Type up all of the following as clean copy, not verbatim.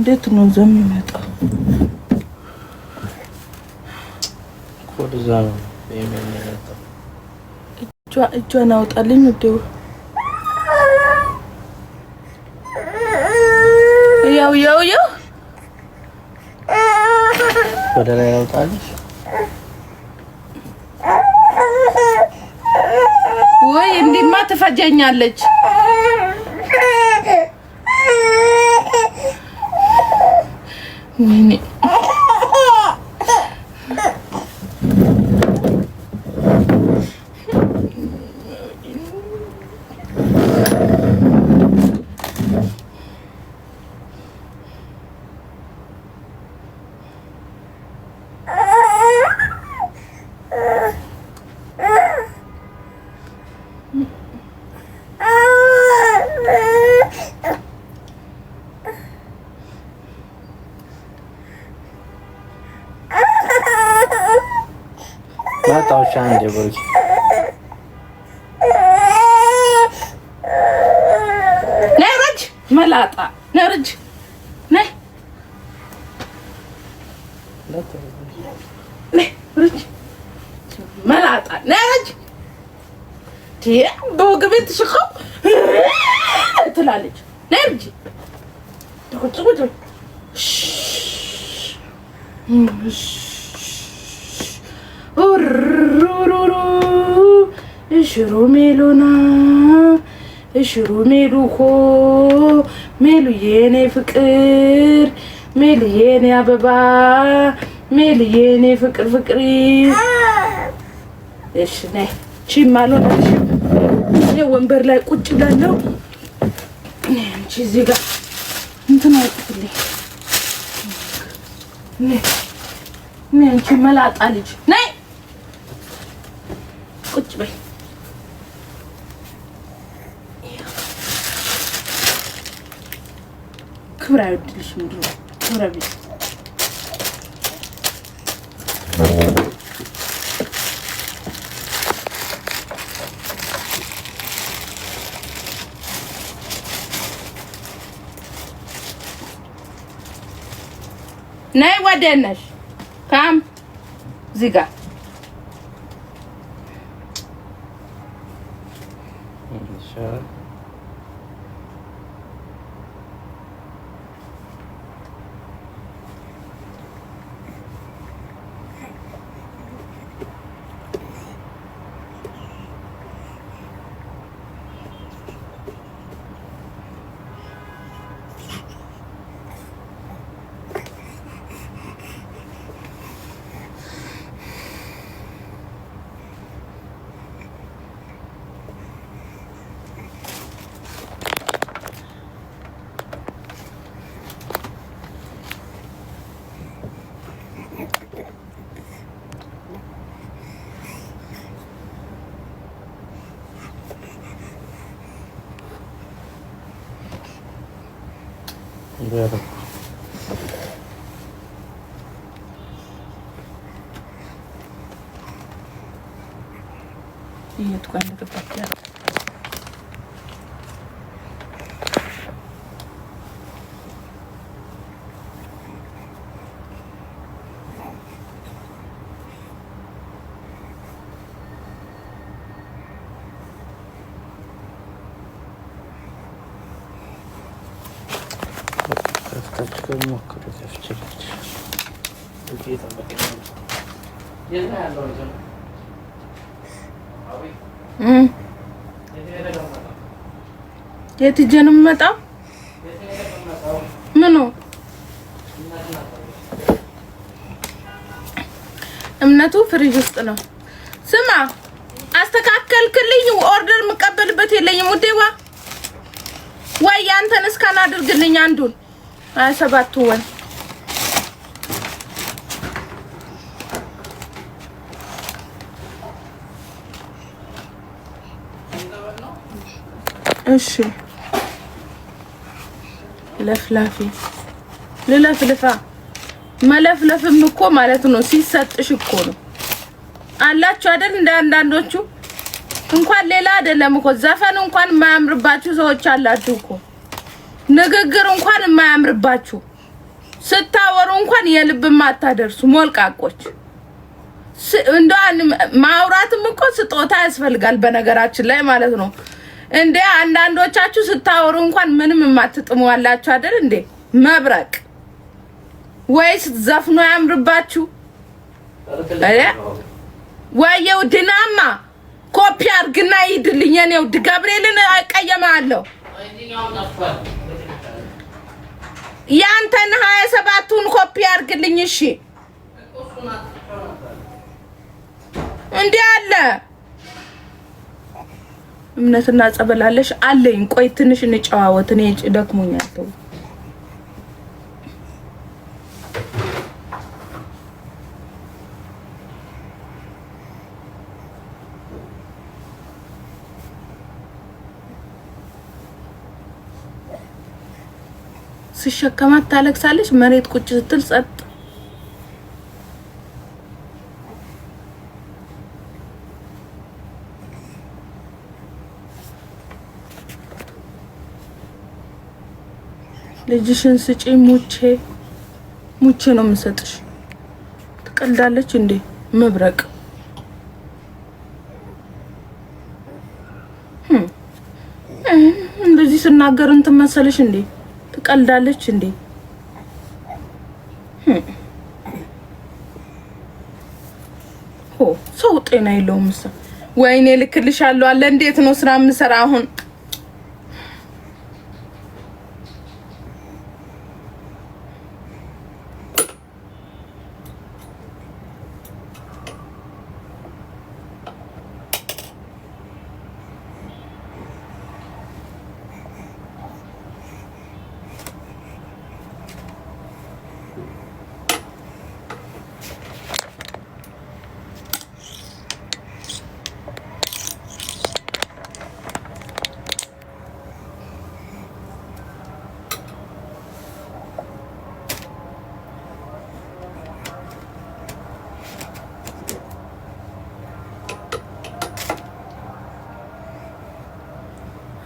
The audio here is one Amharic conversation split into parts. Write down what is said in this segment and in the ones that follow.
እንዴት ነው ዘሚመጣው? ኮድዛ ነው የሚመጣው። እጇን አውጣልኝ ወዴው ያው ወደ ላይ አውጣልሽ ወይ እንዲማ ትፈጀኛለች። ወይኔ ታውሻ እንደ ቦርጭ ነርጅ መላጣ ነርጅ ነይ ነርጅ መላጣ ነርጅ በወገቤት ተሽኸው ትላለች። ነርጅ ቁጭ እሽሩ ሜሉና እሽሩ ሜሉኮ ሜሉዬ የኔ ፍቅር ሜሉዬ የኔ አበባ ሜሉዬ የኔ ፍቅር እሺ ነይ ቺማሎና እኔ ወንበር ላይ ቁጭ ብላለሁ። አንቺ እዚህ ጋር እንትን አጥፍልኝ ነይ አንቺ መላጣ ልጅ ነይ ቁጭ በይ። ክብር አይወድልሽም ድሮ ክብረ ቢስ ነይ ወደነሽ ካም እዚህ ጋር Better. Iya tuh kan kebaca. Çıkarım yok kadar çekecek. Çok iyi tabii. Yerine nerede olacak? Abi. የት ሂጅ ነው የምመጣው? ምኑ እምነቱ ፍሪጅ ውስጥ ነው። ስማ አስተካከልክልኝ። ኦርደር የምቀበልበት የለኝም ውዴዋ። ወይ አንተን እስካን አድርግልኝ አንዱን 27 ወን እሺ ለፍላፊ ለለፍልፋ መለፍለፍም እኮ ማለት ነው ሲሰጥሽ እኮ ነው አላችሁ አይደል? እንደ አንዳንዶቹ እንኳን ሌላ አይደለም እኮ ዘፈን እንኳን የማያምርባችሁ ሰዎች አላችሁ እኮ ንግግር እንኳን የማያምርባችሁ ስታወሩ እንኳን የልብም አታደርሱ ሞልቃቆች። እንደው ማውራትም እኮ ስጦታ ያስፈልጋል በነገራችን ላይ ማለት ነው። እንዴ አንዳንዶቻችሁ ስታወሩ እንኳን ምንም የማትጥሙ አላችሁ አይደል እንዴ? መብረቅ ወይስ ዘፍኖ ያምርባችሁ? ወየው ድናማ ኮፒ አድርግና ይድልኝ የኔው ገብርኤልን አቀየማለሁ። ያንተን 27ቱን ኮፒ አድርግልኝ እሺ። እንዴ አለ እምነትና ጸበላለሽ አለኝ። ቆይ ትንሽ እንጨዋወት እኔ ደክሞኛል። ተው ሲሸከማት ታለቅሳለች። መሬት ቁጭ ስትል ጸጥ። ልጅሽን ስጪ ሙቼ ነው የምሰጥሽ። ትቀልዳለች እንዴ መብረቅ። እንደዚህ ስናገር እንትን መሰለሽ እንዴ? ትቀልዳለች እንዴ? ሰው ጤና የለውም። ወይኔ ልክልሻለሁ አለ። እንዴት ነው ስራ የምሰራ አሁን?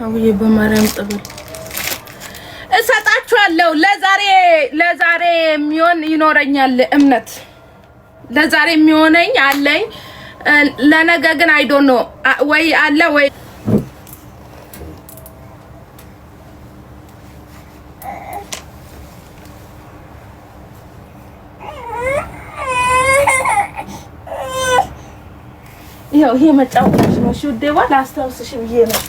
አውዬ በማርያም ጸበል እሰጣችኋለሁ። ለዛሬ የሚሆን ይኖረኛል እምነት። ለዛሬ የሚሆነኝ አለኝ። ለነገ ግን አይ ዶንት ኖ ወይ አለ ወይ ይሄ መጫወቻሽ ነው። እሺ ውዴዋ ላስታውስሽ ብዬ ነው።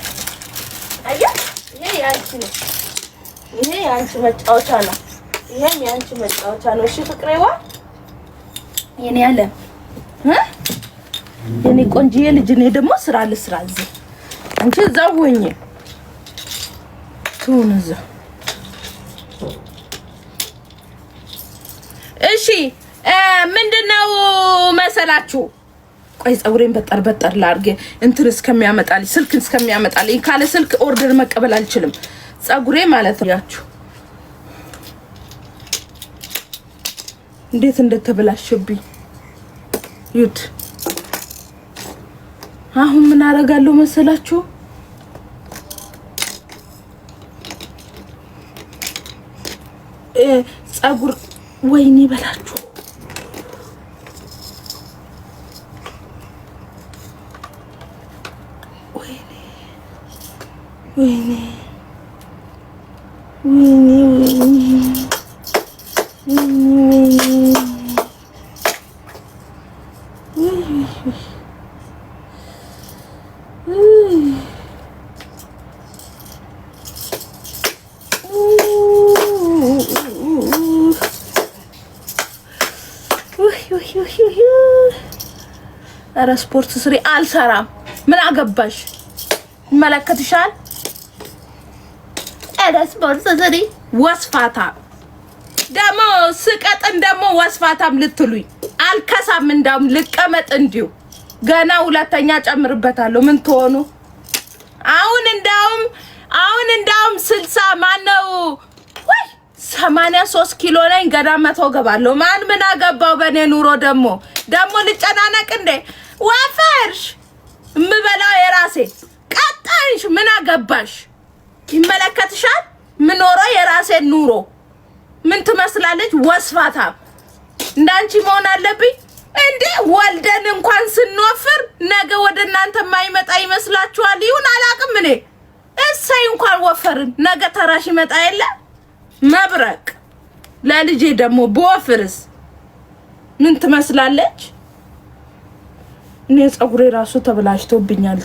ይሄ የአንቺ መጫወቻ ነው። ይሄም የአንቺ መጫወቻ ነው። እሺ ፍቅሬዋ የኔ ያለ የኔ ቆንጆዬ ልጅ። እኔ ደግሞ ስራ ልስራ እዚህ፣ አንቺ እዛው ሆኜ ትሁን እዛ። እሺ ምንድነው መሰላችሁ? ቆይ ፀጉሬን በጠር ላድርግ እንትን እስከሚያመጣልኝ ስልክ እስከሚያመጣልኝ። ካለ ስልክ ኦርደር መቀበል አልችልም። ፀጉሬ ማለት ነው ያችሁ እንዴት እንደተበላሽብኝ ዩት። አሁን ምን አደርጋለሁ መሰላችሁ? ፀጉር ወይኔ በላችሁ ወይኔ ኧረ ስፖርት ስሪ። አልሰራም። ምን አገባሽ? ይመለከትሻል። ኧረ ስፖርት ስሪ። ወስፋታ ደግሞ ስቀጥን ደግሞ ወስፋታም ልትሉኝ አልከሳም። እንዳውም ልቀመጥ እንዲሁ ገና ሁለተኛ ጨምርበታለሁ። ምን ትሆኑ አሁን? እንዳውም 60 ማነው ወይ 83 ኪሎ ነኝ። ገና 100 ገባለሁ። ማን ምን አገባው በኔ ኑሮ? ደግሞ ልጨናነቅ እንዴ? ወፈርሽ እምበላው የራሴ ቀጣይሽ ምን አገባሽ? ይመለከትሻል። ምኖረው የራሴ ኑሮ ምን ትመስላለች? ወስፋታ እንዳንቺ መሆን አለብኝ እንዴ? ወልደን እንኳን ስንወፍር ነገ ወደ እናንተ የማይመጣ ይመስላችኋል? ይሁን አላውቅም። እኔ እሰይ እንኳን ወፈርን፣ ነገ ተራሽ ይመጣ የለ መብረቅ። ለልጄ ደግሞ በወፍርስ ምን ትመስላለች? እኔ ፀጉሬ ራሱ ተበላሽቶብኛል።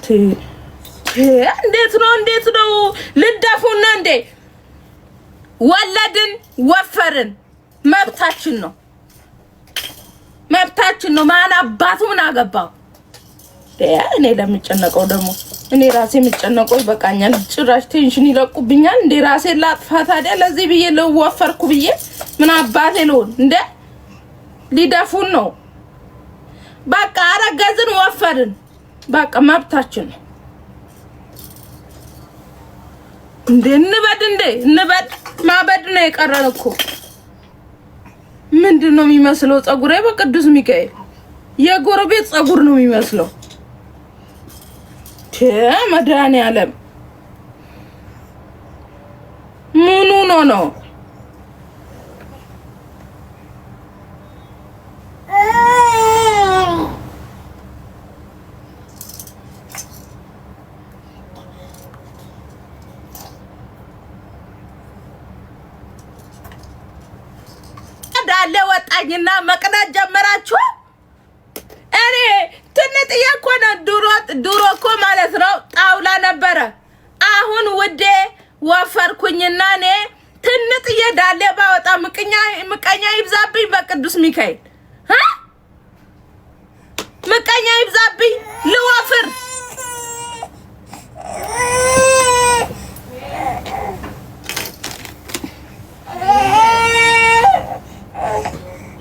እንዴት ነው ልደፉና እንዴ? ወለድን ወፈርን መብታችን ነው። ማን አባቱ ምን አገባው? እኔ ለምጨነቀው ደግሞ እኔ ራሴ የምጨነቀው ይበቃኛል። ጭራሽ ቴንሽን ይለቁብኛል እንዴ? ራሴ ላጥፋ ታዲያ? ለዚህ ብዬ ለወፈርኩ ብዬ ምን አባቴ ልሆን እንዴ? ሊደፉን ነው። በቃ አረገዝን ወፈርን፣ በቃ መብታችን ነው እንዴ? እንበድ ማበድ ነው የቀረን እኮ። ምንድነው የሚመስለው? ፀጉሬ በቅዱስ ሚካኤል የጎረቤት ፀጉር ነው የሚመስለው። መድኃኒዓለም ምኑ ነው? ዳለ ወጣኝና መቅናት ጀመራችሁ። እኔ ትንጥዬ እኮ ነው ድሮ እኮ ማለት ነው ጣውላ ነበረ። አሁን ውዴ ወፈርኩኝና እኔ ትንጥዬ ዳለ ባወጣ ምቀኛ ይብዛብኝ በቅዱስ ሚካኤል ምቀኛ ይብዛብኝ ልወፍር።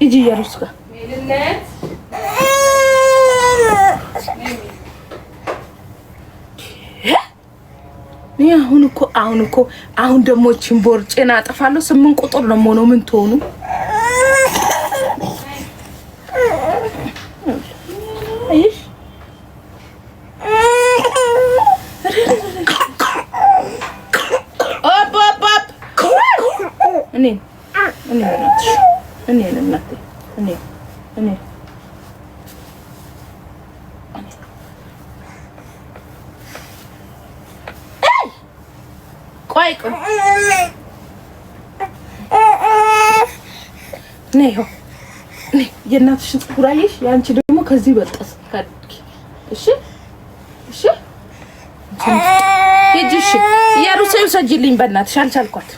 ይጂ ያሩስካ ሜልነት አሁን ደግሞ ቦርጬን አጠፋለሁ። 8 ቁጥር ነው ሞኖ ምን ትሆኑ? አይሽ እኔ ቆይ ነይው የእናትሽን ፀጉር አየሽ? ያንቺ ደግሞ ከዚህ በጠስ ካድኪ። እሺ ሂጂ። እሺ ያሩሴው ሰጂልኝ በእናትሽ አልቻልኳት።